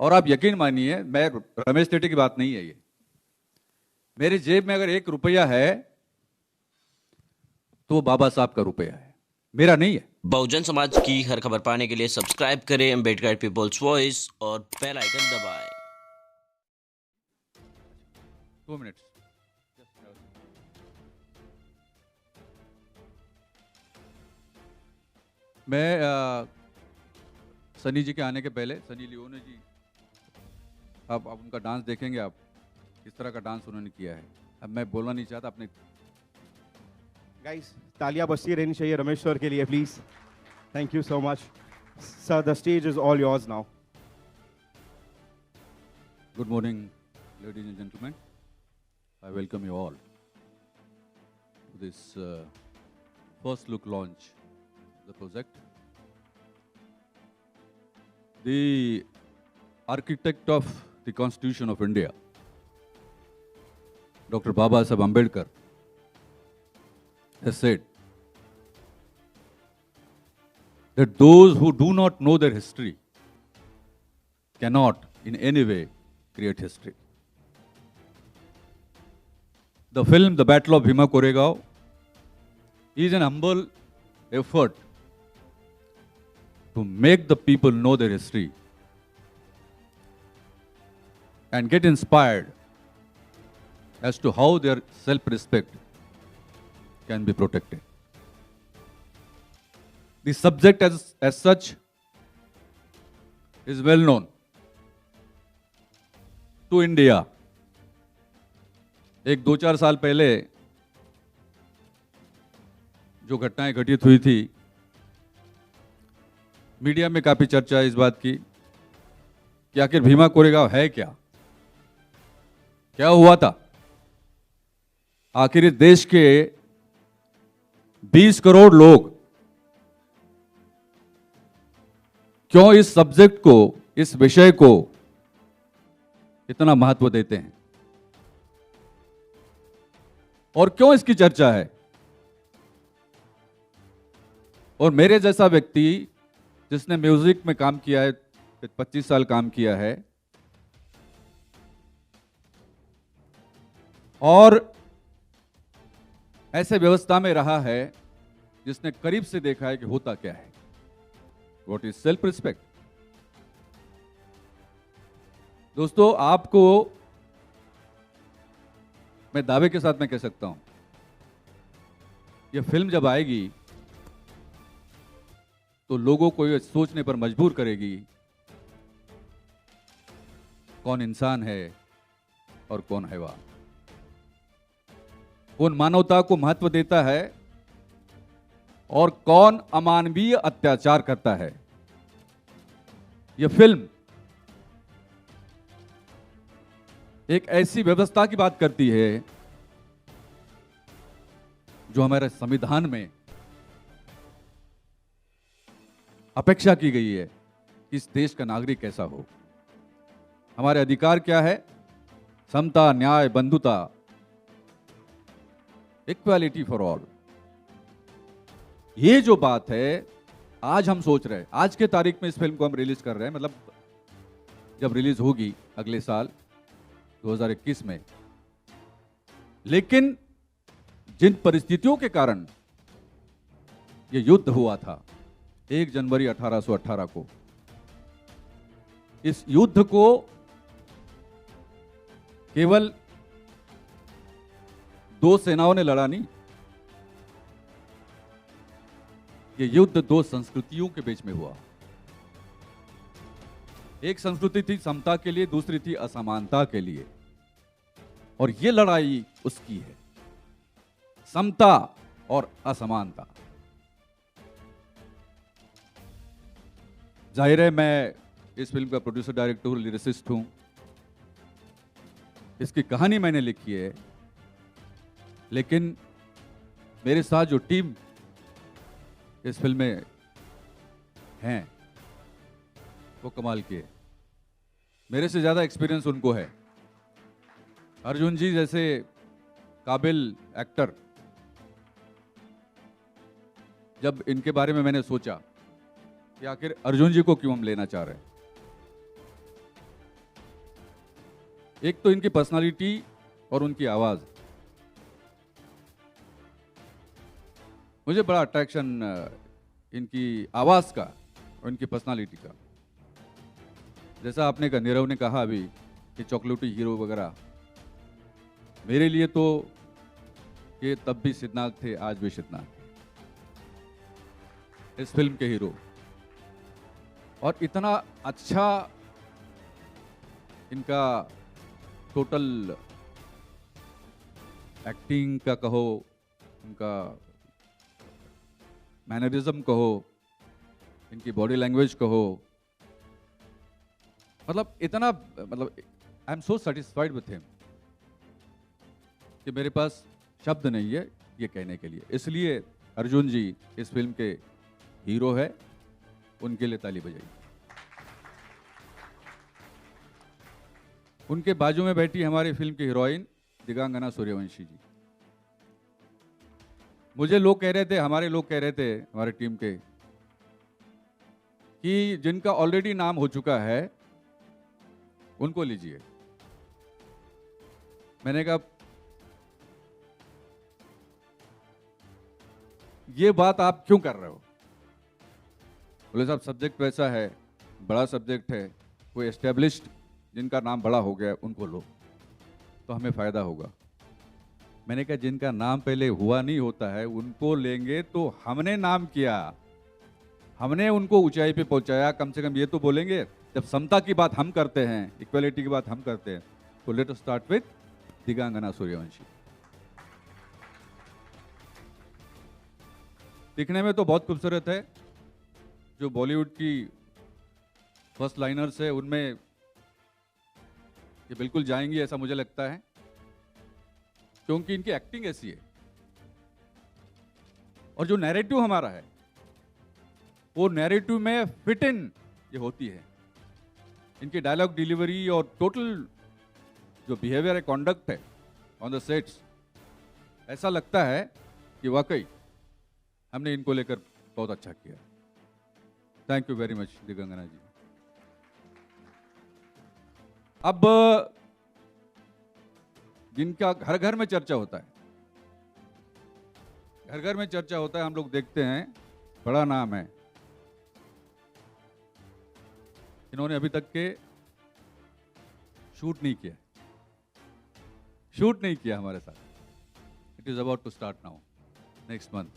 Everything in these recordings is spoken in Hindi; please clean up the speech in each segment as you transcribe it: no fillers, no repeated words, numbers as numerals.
और आप यकीन मानिए, मैं रमेश टेटी की बात नहीं है ये, मेरी जेब में अगर 1 रुपया है तो वो बाबा साहब का रुपया है, मेरा नहीं है। बहुजन समाज की हर खबर पाने के लिए सब्सक्राइब करें अम्बेडकर पीपल्स वॉइस और बेल आइकन दबाएं। 2 मिनट्स। मैं सनी जी के आने के पहले, सनी लियोनी जी, अब उनका डांस देखेंगे आप, किस तरह का डांस उन्होंने किया है। अब मैं बोलना नहीं चाहता अपने। गाइस, तालियां बजती रहनी चाहिए रमेश सर के लिए please. Thank you so much sir, the stage is all yours now. Good morning, ladies and gentlemen. I welcome you all to this first look launch of the project. The architect of the Constitution of India, Dr. Baba Saheb Ambedkar, has said that those who do not know their history cannot in any way create history. The film The Battle of Bhima Koregaon is an humble effort to make the people know their history and get inspired as to how their self-respect can be protected. The subject as such is well known to India. एक 2-4 साल पहले जो घटनाएं घटित हुई थी, मीडिया में काफी चर्चा है इस बात की कि आखिर भीमा कोरेगांव है क्या, क्या हुआ था। आखिर इस देश के 20 करोड़ लोग क्यों इस सब्जेक्ट को, इस विषय को इतना महत्व देते हैं और क्यों इसकी चर्चा है। और मेरे जैसा व्यक्ति जिसने म्यूजिक में काम किया है, 25 साल काम किया है और ऐसे व्यवस्था में रहा है जिसने करीब से देखा है कि होता क्या है, व्हाट इज सेल्फ रिस्पेक्ट। दोस्तों, आपको मैं दावे के साथ मैं कह सकता हूं, यह फिल्म जब आएगी तो लोगों को यह सोचने पर मजबूर करेगी कौन इंसान है और कौन हैवान, कौन मानवता को महत्व देता है और कौन अमानवीय अत्याचार करता है। यह फिल्म एक ऐसी व्यवस्था की बात करती है जो हमारे संविधान में अपेक्षा की गई है कि इस देश का नागरिक कैसा हो। हमारे अधिकार क्या है? समता, न्याय, बंधुता, इक्वालिटी फॉर ऑल। ये जो बात है आज हम सोच रहे हैं, आज के तारीख में इस फिल्म को हम रिलीज कर रहे हैं, मतलब जब रिलीज होगी अगले साल 2021 में। लेकिन जिन परिस्थितियों के कारण ये युद्ध हुआ था 1 जनवरी 1818 को, इस युद्ध को केवल 2 सेनाओं ने लड़ा नहीं, ये युद्ध 2 संस्कृतियों के बीच में हुआ। एक संस्कृति थी समता के लिए, दूसरी थी असमानता के लिए, और ये लड़ाई उसकी है, समता और असमानता। जाहिर है मैं इस फिल्म का प्रोड्यूसर, डायरेक्टर हूं, लिरिसिस्ट हूं। इसकी कहानी मैंने लिखी है, लेकिन मेरे साथ जो टीम इस फिल्म में हैं वो कमाल की है। मेरे से ज्यादा एक्सपीरियंस उनको है। अर्जुन जी जैसे काबिल एक्टर, जब इनके बारे में मैंने सोचा कि आखिर अर्जुन जी को क्यों हम लेना चाह रहे हैं, एक तो इनकी पर्सनालिटी और उनकी आवाज़, मुझे बड़ा अट्रैक्शन इनकी आवाज़ का और इनकी पर्सनालिटी का। जैसा आपने कहा, नीरव ने कहा अभी कि चॉकलेटी हीरो वगैरह, मेरे लिए तो ये तब भी सिद्धनाथ थे, आज भी सिद्धनाथ थे, इस फिल्म के हीरो। और इतना अच्छा इनका टोटल एक्टिंग का कहो, उनका मैनरिज्म कहो, इनकी बॉडी लैंग्वेज कहो, मतलब इतना, मतलब I am so satisfied with him कि मेरे पास शब्द नहीं है ये कहने के लिए। इसलिए अर्जुन जी इस फिल्म के हीरो है, उनके लिए ताली बजाइए। उनके बाजू में बैठी हमारी फिल्म की हीरोइन दिगांगना सूर्यवंशी जी। मुझे लोग कह रहे थे, हमारे लोग कह रहे थे, हमारे टीम के, कि जिनका ऑलरेडी नाम हो चुका है उनको लीजिए। मैंने कहा ये बात आप क्यों कर रहे हो? बोले साहब सब्जेक्ट वैसा है, बड़ा सब्जेक्ट है, कोई एस्टेब्लिश्ड जिनका नाम बड़ा हो गया उनको लो तो हमें फायदा होगा। मैंने कहा जिनका नाम पहले हुआ नहीं होता है उनको लेंगे तो हमने नाम किया, हमने उनको ऊंचाई पे पहुंचाया, कम से कम ये तो बोलेंगे। जब समता की बात हम करते हैं, इक्वालिटी की बात हम करते हैं, तो let us start with Digangana Suryavanshi. दिखने में तो बहुत खूबसूरत है, जो बॉलीवुड की फर्स्ट लाइनर्स है उनमें ये बिल्कुल जाएंगी ऐसा मुझे लगता है, क्योंकि इनकी एक्टिंग ऐसी है। और जो नैरेटिव हमारा है वो नैरेटिव में फिट इन ये होती है। इनकी डायलॉग डिलीवरी और टोटल जो बिहेवियर है, कॉन्डक्ट है ऑन द सेट्स, ऐसा लगता है कि वाकई हमने इनको लेकर बहुत अच्छा किया। थैंक यू वेरी मच दिगंगना जी। अब जिनका घर घर में चर्चा होता है, घर घर में चर्चा होता है, हम लोग देखते हैं, बड़ा नाम है, इन्होंने अभी तक के शूट नहीं किया, शूट नहीं किया हमारे साथ। It is about to start now, next month.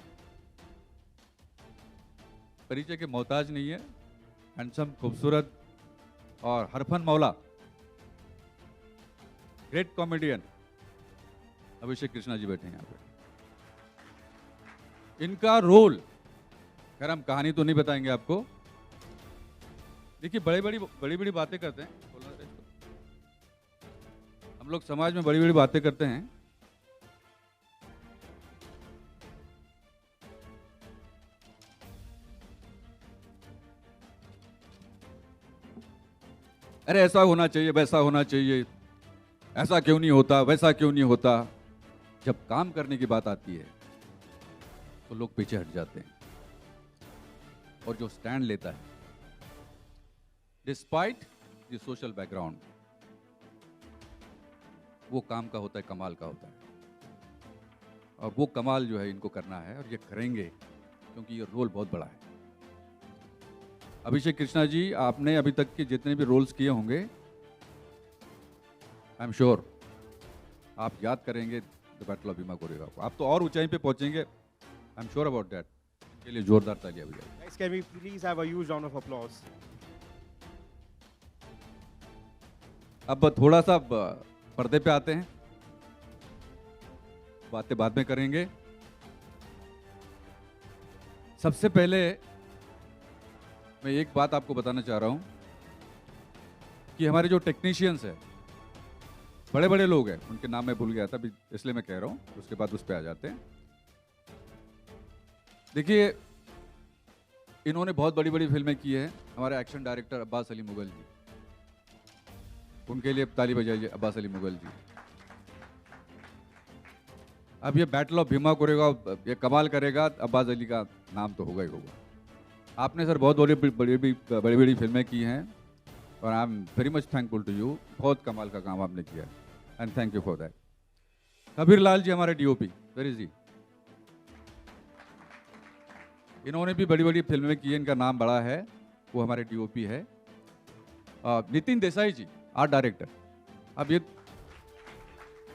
परिचय के मोहताज नहीं है, हैंडसम, खूबसूरत और हरफन मौला, ग्रेट कॉमेडियन अभिषेक कृष्णा जी बैठे हैं यहाँ पे। इनका रोल, खैर हम कहानी तो नहीं बताएंगे आपको। देखिए बड़ी बड़ी बातें करते हैं, हम लोग समाज में बड़ी बड़ी बातें करते हैं, अरे ऐसा होना चाहिए, वैसा होना चाहिए, ऐसा क्यों नहीं होता, वैसा क्यों नहीं होता। जब काम करने की बात आती है तो लोग पीछे हट जाते हैं, और जो स्टैंड लेता है डिस्पाइट द सोशल बैकग्राउंड, वो काम का होता है, कमाल का होता है। और वो कमाल जो है इनको करना है, और ये करेंगे क्योंकि ये रोल बहुत बड़ा है। अभिषेक कृष्णा जी, आपने अभी तक के जितने भी रोल्स किए होंगे, आई एम श्योर आप याद करेंगे the battle of Bhima Koregaon को। आप तो और ऊंचाई पे पहुंचेंगे, I am sure about that. के लिए जोरदार तालियां बजाइए। Guys, can we please have a huge round of applause? अब थोड़ा सा पर्दे पे आते हैं, बातें बाद में करेंगे। सबसे पहले मैं एक बात आपको बताना चाह रहा हूं कि हमारे जो टेक्नीशियंस हैं, बड़े बड़े लोग हैं, उनके नाम मैं भूल गया था, इसलिए मैं कह रहा हूं, उसके बाद उस पर आ जाते हैं। देखिए इन्होंने बहुत बड़ी बड़ी फिल्में की हैं। हमारे एक्शन डायरेक्टर अब्बास अली मुगल जी, उनके लिए ताली बजाइए अब्बास अली मुगल जी। अब ये बैटल ऑफ भीमा कोरेगांव ये कमाल करेगा, अब्बास अली का नाम तो होगा ही होगा। आपने सर बहुत बड़ी बड़ी फिल्में की हैं, और I am very much thankful to you. बहुत कमाल का काम आपने किया and thank you for that. Kabir Lal ji हमारे डीओपी, वेयर इज ही? इन्होंने भी बड़ी बड़ी फिल्में की हैं, इनका नाम बड़ा है, वो हमारे डीओपी है। नितिन देसाई जी आर्ट डायरेक्टर। अब ये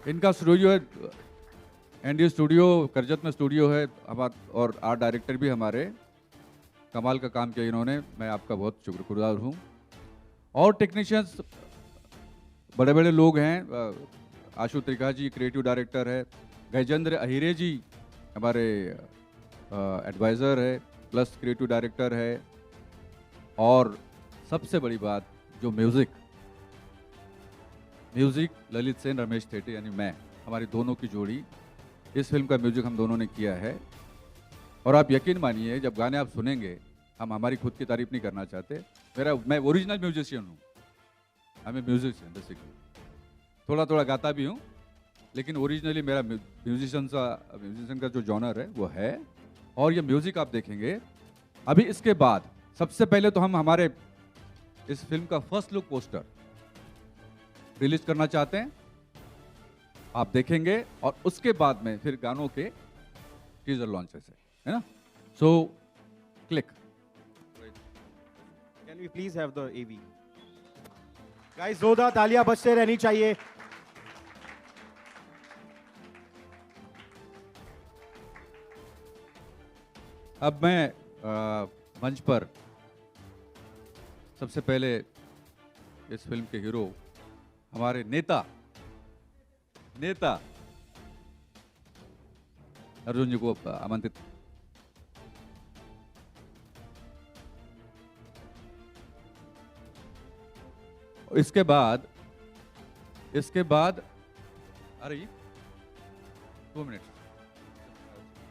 इनका स्टूडियो है, एनडी स्टूडियो करजत में स्टूडियो है हमारा, और आर्ट डायरेक्टर भी हमारे। कमाल का काम किया इन्होंने, मैं आपका बहुत शुक्रगुजार हूँ। और टेक्नीशियंस बड़े बड़े लोग हैं, आशु त्रिखा जी क्रिएटिव डायरेक्टर है, गजेंद्र अहिरे जी हमारे एडवाइज़र है प्लस क्रिएटिव डायरेक्टर है। और सबसे बड़ी बात जो म्यूज़िक ललित सेन रमेश थेटे यानी मैं, हमारी दोनों की जोड़ी, इस फिल्म का म्यूजिक हम दोनों ने किया है। और आप यकीन मानिए जब गाने आप सुनेंगे, हम हमारी खुद की तारीफ नहीं करना चाहते, मैं ओरिजिनल म्यूजिशियन हूँ, आई एम म्यूजिशियन बेसिकली, थोड़ा थोड़ा गाता भी हूँ, लेकिन ओरिजिनली मेरा म्यूजिशियन का जो जॉनर है वो है। और ये म्यूजिक आप देखेंगे अभी। इसके बाद सबसे पहले तो हम हमारे इस फिल्म का फर्स्ट लुक पोस्टर रिलीज करना चाहते हैं, आप देखेंगे, और उसके बाद में फिर गानों के टीजर लॉन्च है ना। So click. Can we please have the AV? Guys जोरदार तालियां बजते रहनी चाहिए। अब मैं मंच पर सबसे पहले इस फिल्म के हीरो, हमारे नेता अर्जुन जी को आमंत्रित। इसके बाद अरे 2 मिनट